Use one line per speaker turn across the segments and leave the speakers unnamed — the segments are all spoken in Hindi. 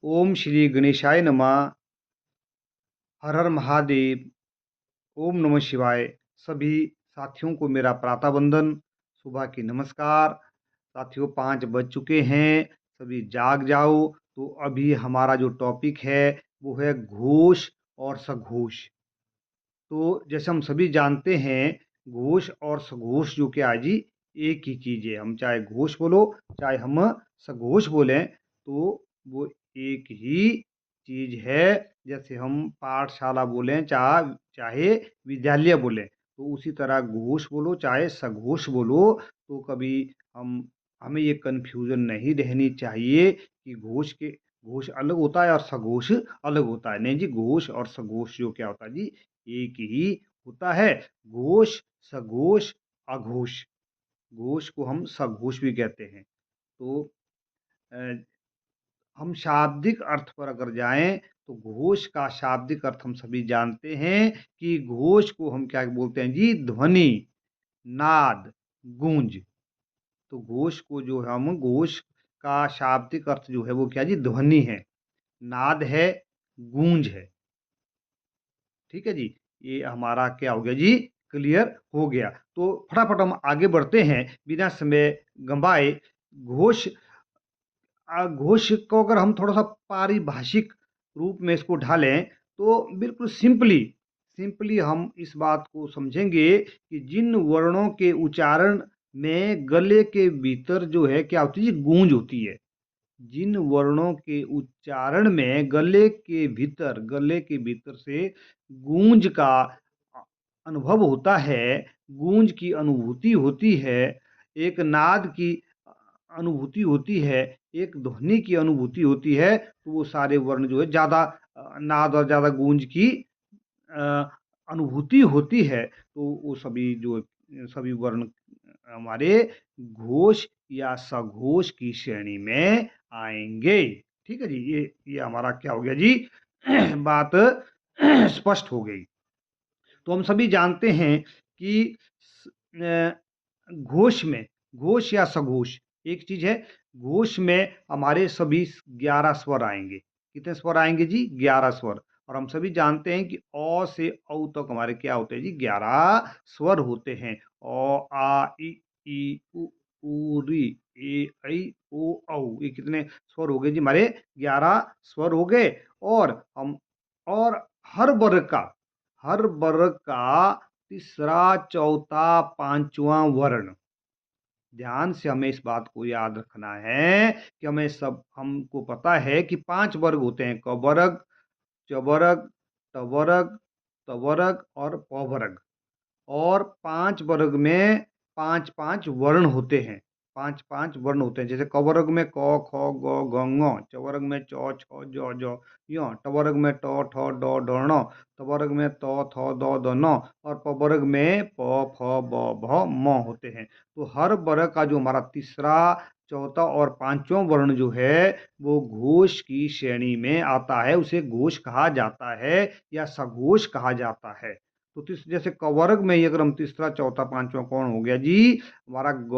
ओम श्री गणेशाय नमः। हर हर महादेव। ओम नमः शिवाय। सभी साथियों को मेरा प्रातः वंदन, सुबह की नमस्कार। साथियों 5 बज चुके हैं, सभी जाग जाओ। तो अभी हमारा जो टॉपिक है वो है घोष और सघोष। तो जैसे हम सभी जानते हैं, घोष और सघोष जो क्या है जी, एक ही चीज़ है। हम चाहे घोष बोलो, चाहे हम सघोष बोलें, तो वो एक ही चीज़ है। जैसे हम पाठशाला बोलें, चाहे विद्यालय बोलें, तो उसी तरह घोष बोलो चाहे सघोष बोलो, तो कभी हम हमें ये कन्फ्यूज़न नहीं रहनी चाहिए कि घोष अलग होता है और सघोष अलग होता है। नहीं जी, घोष और सघोष जो क्या होता है जी, एक ही होता है। घोष, सघोष, अघोष। घोष को हम सघोष भी कहते हैं। तो अ, हम शाब्दिक अर्थ पर अगर जाएँ, तो घोष का शाब्दिक अर्थ हम सभी जानते हैं कि घोष को हम क्या बोलते हैं जी, ध्वनि, नाद, गूंज। तो घोष का शाब्दिक अर्थ जो है वो क्या जी, ध्वनि है, नाद है, गूंज है। ठीक है जी, ये हमारा क्या हो गया जी, क्लियर हो गया। तो फटाफट हम आगे बढ़ते हैं बिना समय गंवाए। घोष घोष को अगर हम थोड़ा-सा पारिभाषिक रूप में इसको ढालें, तो बिल्कुल सिंपली हम इस बात को समझेंगे कि जिन वर्णों के उच्चारण में गले के भीतर जो है क्या होती है जी, गूंज होती है। जिन वर्णों के उच्चारण में गले के भीतर से गूंज का अनुभव होता है, गूंज की अनुभूति होती है, एक नाद की अनुभूति होती है, एक ध्वनि की अनुभूति होती है, तो वो सारे वर्ण जो है ज़्यादा नाद और ज़्यादा गूंज की अ, अनुभूति होती है। तो वो सभी वर्ण हमारे घोष या सघोष की श्रेणी में आएँगे। ठीक है जी? ये हमारा क्या हो गया जी, बात स्पष्ट हो गई। तो हम सभी जानते हैं कि घोष में, घोष या सघोष एक चीज़ है। घोष में हमारे सभी 11 स्वर आएँगे। कितने स्वर आएँगे जी? 11 स्वर। और हम सभी जानते हैं कि अ से औ तक हमारे क्या होते हैं जी? 11 स्वर होते हैं। अ, आ, ई, उ, री, ए, ऐ, ओ, औ। ये कितने स्वर हो गए जी हमारे? 11 स्वर हो गए। और हम और हर वर्ग का तीसरा, चौथा, पाँचवाँ वर्ण, ध्यान से हमें इस बात को याद रखना है कि हमको पता है कि 5 वर्ग होते हैं, क वर्ग, च वर्ग, ट वर्ग, त वर्ग और प वर्ग। और 5 वर्ग में 5-5 वर्ण होते हैं, 5-5 वर्ण होते हैं। जैसे क वर्ग में क, ख, ग, घ, ङ, च वर्ग में च, छ, ज, झ, ञ, ट वर्ग में ट, ठ, ड, ढ, ण, त वर्ग में त, थ, द, ध, न और प वर्ग में प, फ, ब, भ, म होते हैं। तो हर वर्ग का जो हमारा तीसरा, चौथा और पाँचवाँ वर्ण जो है, वो घोष की श्रेणी में आता है, उसे घोष कहा जाता है या सघोष कहा जाता है। तो जैसे क वर्ग में ही अगर हम तीसरा, चौथा, पाँचवाँ कौन हो गया जी? हमारा ग,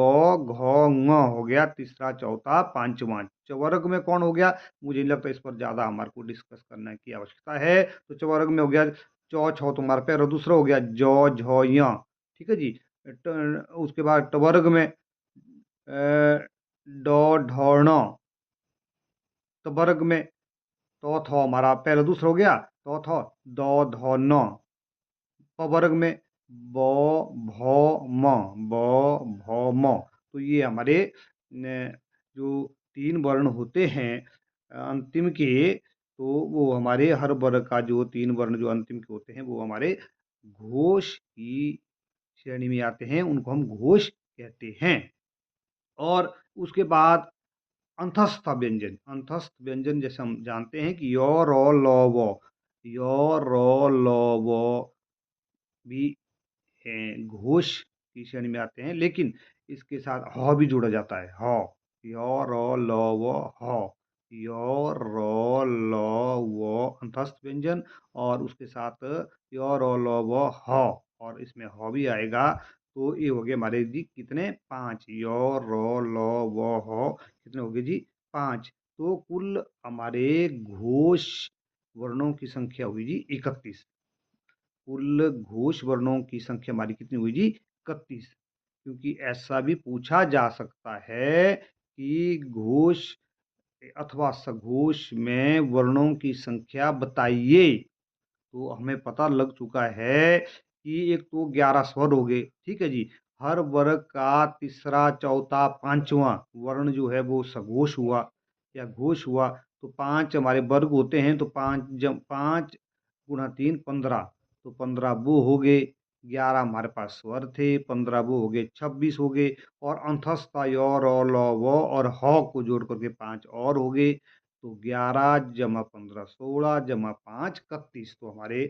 घ, ङ हो गया तीसरा, चौथा, पाँचवाँ। च वर्ग में कौन हो गया? मुझे नहीं लगता इस पर ज़्यादा हमारे को डिस्कस करने की आवश्यकता है। तो च वर्ग में हो गया चौ, छ तो हमारा पहला दूसरा हो गया ज, झ, य। ठीक है जी? उसके बाद ट वर्ग में ड, ढ, ण। त वर्ग में तो, थ हमारा पहला दूसरा हो गया, तो, थ, द, ध, न। प वर्ग में ब, भ, म, ब, भ, म। तो ये हमारे जो 3 वर्ण होते हैं अंतिम के, तो वो हमारे हर वर्ग का जो 3 वर्ण जो अंतिम के होते हैं, वो हमारे घोष की श्रेणी में आते हैं, उनको हम घोष कहते हैं। और उसके बाद अंतस्थ व्यंजन जैसे हम जानते हैं कि य, र, ल, व। य, र, ल, व भी घोष की श्रेणी में आते हैं, लेकिन इसके साथ ह भी जोड़ा जाता है। ह, य, र, ल, व, ह। य, र, ल, व अंतस्थ व्यंजन और उसके साथ य, र, ल, व, ह और इसमें ह भी आएगा। तो ये हो गए हमारे जी कितने? 5। य, र, ल, व, ह कितने हो गए जी? 5। तो कुल हमारे घोष वर्णों की संख्या हुई जी 31। कुल घोष वर्णों की संख्या हमारी कितनी हुई जी 31। क्योंकि ऐसा भी पूछा जा सकता है कि घोष अथवा सघोष में वर्णों की संख्या बताइए। तो हमें पता लग चुका है कि एक तो 11 स्वर हो गए, ठीक है जी। हर वर्ग का तीसरा, चौथा, पांचवा वर्ण जो है वो सघोष हुआ या घोष हुआ। तो 5 हमारे वर्ग होते हैं, तो 5 गुणा 3 15, तो 15 वो हो गए। 11 हमारे पास स्वर थे, 15 वो हो गए, 26 हो गए। और अंतस्था य र ल व और ह को जोड़ करके 5 और हो गए। तो 11 जमा 15 16 जमा 5 31। तो हमारे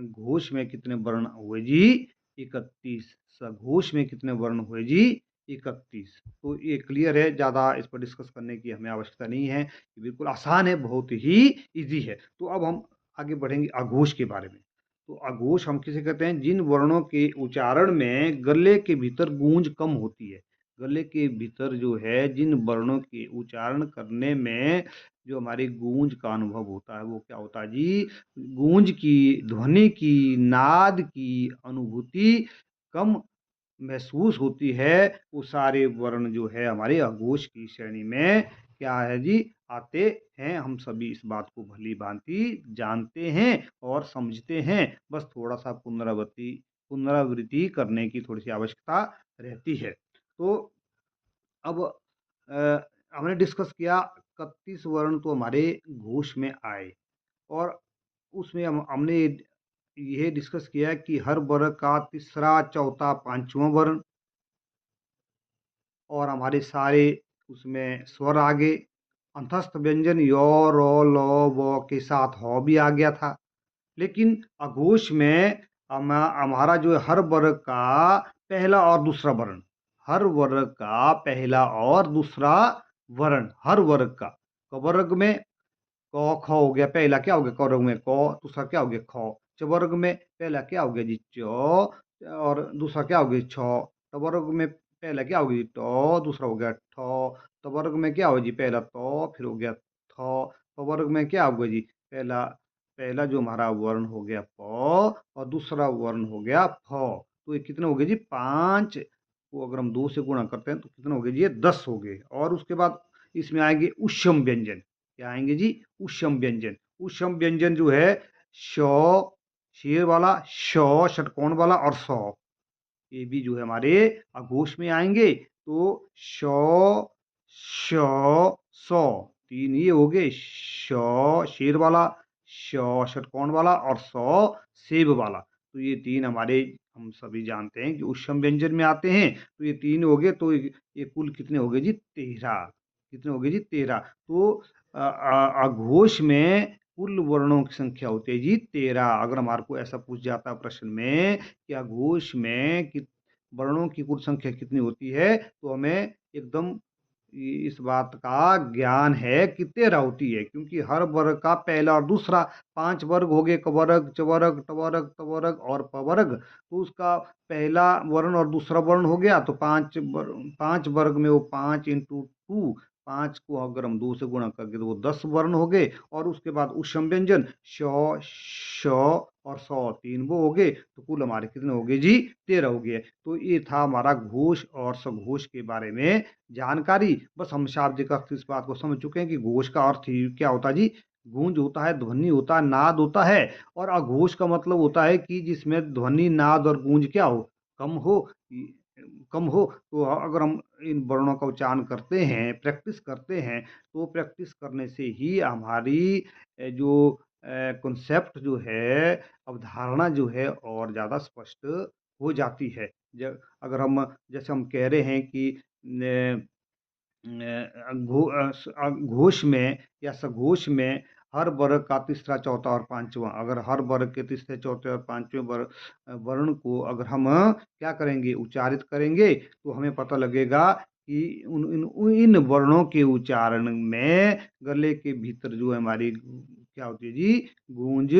घोष में कितने वर्ण हुए जी 31। सघोष में कितने वर्ण हुए जी 31। तो ये क्लियर है, ज़्यादा इस पर डिस्कस करने की हमें आवश्यकता नहीं है, ये बिल्कुल आसान है, बहुत ही इजी है। तो अब हम आगे बढ़ेंगे अघोष के बारे में। तो अघोष हम किसे कहते हैं? जिन वर्णों के उच्चारण में गले के भीतर गूंज कम होती है। गले के भीतर जो है जिन वर्णों के उच्चारण करने में जो हमारी गूंज का अनुभव होता है वो क्या होता है जी? गूंज की, ध्वनि की, नाद की अनुभूति कम महसूस होती है। वो सारे वर्ण जो है हमारे अघोष की श्रेणी में क्या है जी? आते हैं। हम सभी इस बात को भली भांति जानते हैं और समझते हैं। बस थोड़ा सा पुनरावृत्ति करने की थोड़ी सी आवश्यकता रहती है। तो अब हमने डिस्कस किया 31 वर्ण तो हमारे घोष में आए, और उसमें हमने ये डिस्कस किया कि हर वर्ग का तीसरा, चौथा, पांचवा वर्ण, और हमारे सारे उसमें स्वर आ गए। अंतस्थ व्यंजन य, र, ल, व के साथ ह भी आ गया था। लेकिन अघोष में हमारा जो है हर वर्ग का पहला और दूसरा वर्ण, हर वर्ग का पहला और दूसरा वर्ण, हर वर्ग का। वर्ग में क ख हो गया, पहला क्या हो गया क वर्ग में क, दूसरा क्या हो गया ख। च वर्ग में पहला क्या हो गया जी च, और दूसरा क्या हो गया छ। ट वर्ग में पहला क्या हो गया जी ट, दूसरा हो गया ठ। त वर्ग में क्या हो जी पहला तो, फिर हो गया थ। प वर्ग में क्या हो गया जी पहला पहला जो हमारा वर्ण हो गया प, और दूसरा वर्ण हो गया फ। तो ये कितने हो गए जी 5 को अगर हम 2 से गुणा करते हैं तो कितने हो गए जी? ये 10 हो गए। और उसके बाद इसमें आएंगे उष्म व्यंजन। क्या आएंगे जी? उष्म व्यंजन। उष्म व्यंजन जो है श, शेर वाला, श षटकोण वाला, और स, ये भी जो है हमारे अघोष में आएंगे। तो श, श, स, 3 ये हो गए। श शेर वाला, श षटकोण वाला, और स सेब वाला। तो ये 3 हमारे, हम सभी जानते हैं कि उष्म व्यंजन में आते हैं। तो ये 3 हो गए। तो ये कुल कितने हो गए जी? 13। कितने हो गए जी? 13। तो अघोष में कुल वर्णों की संख्या होती है जी 13। अगर हमारे को ऐसा पूछ जाता प्रश्न में कि अघोष में वर्णों की कुल संख्या कितनी होती है, तो हमें एकदम इस बात का ज्ञान है कि 13 होती है। क्योंकि हर वर्ग का पहला और दूसरा 5 वर्ग हो गए, क वर्ग, च वर्ग, ट वर्ग, त वर्ग और प वर्ग। तो उसका पहला वर्ण और दूसरा वर्ण हो गया। तो 5 वर्ग में वो 5 इंटू 2, 5 को अगर हम 2 से गुणा करके तो वो 10 वर्ण हो गए। और उसके बाद उष्म व्यंजन श, श और स, 3 वो हो गए। तो कुल हमारे कितने हो गए जी? 13 हो गए। तो ये था हमारा घोष और सघोष के बारे में जानकारी। बस हम शाब्दिक अर्थ इस बात को समझ चुके हैं कि घोष का अर्थ ही क्या होता है जी? गूंज होता है, ध्वनि होता है, नाद होता है। और अघोष का मतलब होता है कि जिसमें ध्वनि, नाद और गूंज क्या हो? कम हो। कम हो। तो अगर हम इन वर्णों का उच्चारण करते हैं, प्रैक्टिस करते हैं, तो प्रैक्टिस करने से ही हमारी जो कॉन्सेप्ट जो है, अवधारणा जो है और ज़्यादा स्पष्ट हो जाती है। अगर हम जैसे हम कह रहे हैं कि घोष में या सघोष में हर वर्ग का तीसरा, चौथा और पांचवा, अगर हर वर्ग के तीसरे, चौथे और पांचवें वर्ण को अगर हम क्या करेंगे? उच्चारित करेंगे, तो हमें पता लगेगा कि इन वर्णों के उच्चारण में गले के भीतर जो है हमारी क्या होती है जी? गूंज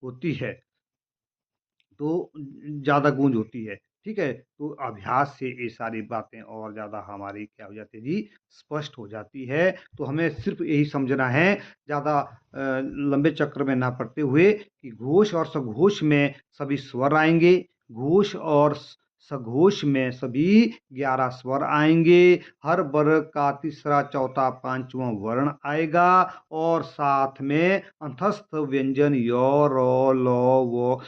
होती है। तो ज़्यादा गूंज होती है। ठीक है? तो अभ्यास से ये सारी बातें और ज़्यादा हमारी क्या हो जाती है जी, स्पष्ट हो जाती है। तो हमें सिर्फ़ यही समझना है, ज़्यादा लंबे चक्र में ना पड़ते हुए कि घोष और सघोष में सभी स्वर आएँगे, घोष और सघोष में सभी 11 स्वर आएँगे, हर वर्ग का तीसरा, चौथा, पाँचवाँ वर्ण आएगा और साथ में अंतस्थ व्यंजन य, र, ल, व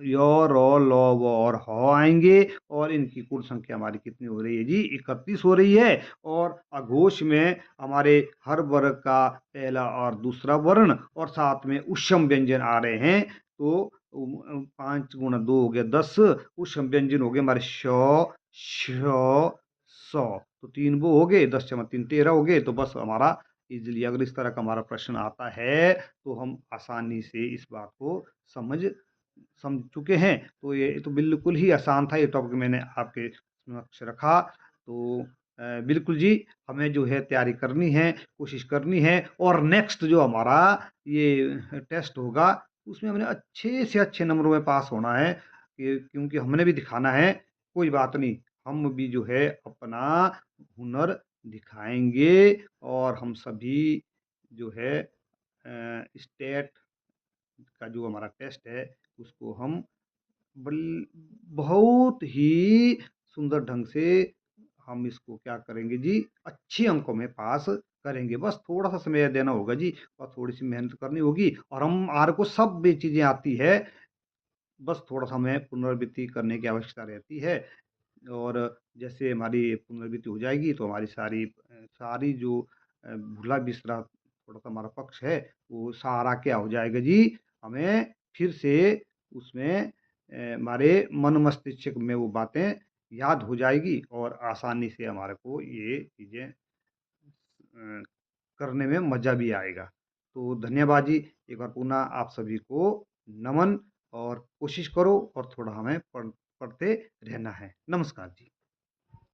य, र, ल, व और ह आएँगे और इनकी कुल संख्या हमारी कितनी हो रही है जी? 31 हो रही है और अघोष में हमारे हर वर्ग का पहला और दूसरा वर्ण और साथ में उष्म व्यंजन आ रहे हैं। तो 5 गुणा 2 हो गया 10, उष्म व्यंजन हो गए हमारे श, स। तो 3 वो हो गए, 10 जमा 3 13 हो गए। तो बस हमारा ईज़िली अगर इस तरह का हमारा प्रश्न आता है, तो हम आसानी से इस बात को समझ चुके हैं। तो ये तो बिल्कुल ही आसान था, ये टॉपिक मैंने आपके समक्ष रखा। तो बिल्कुल जी, हमें जो है तैयारी करनी है, कोशिश करनी है और नेक्स्ट जो हमारा ये टेस्ट होगा, उसमें हमने अच्छे से अच्छे नंबरों में पास होना है। क्योंकि हमने भी दिखाना है, कोई बात नहीं, हम भी जो है अपना हुनर दिखाएँगे और हम सभी जो है स्टेट का जो हमारा टेस्ट है, उसको हम बल बहुत ही सुंदर ढंग से हम इसको क्या करेंगे जी, अच्छे अंकों में पास करेंगे। बस थोड़ा-सा समय देना होगा जी और थोड़ी-सी मेहनत करनी होगी और हमारे को सब ये चीज़ें आती है, बस थोड़ा-सा हमें पुनरावृत्ति करने की आवश्यकता रहती है। और जैसे हमारी पुनरावृत्ति हो जाएगी तो हमारी सारी जो भुला-बिसरा थोड़ा-सा हमारा पक्ष है, वो सारा क्या हो जाएगा जी, हमें फिर से उसमें हमारे मन मस्तिष्क में वो बातें याद हो जाएगी और आसानी से हमारे को ये चीज़ें करने में मज़ा भी आएगा। तो धन्यवाद जी, एक बार पुनः आप सभी को नमन और कोशिश करो और थोड़ा हमें पढ़ते रहना है। नमस्कार जी।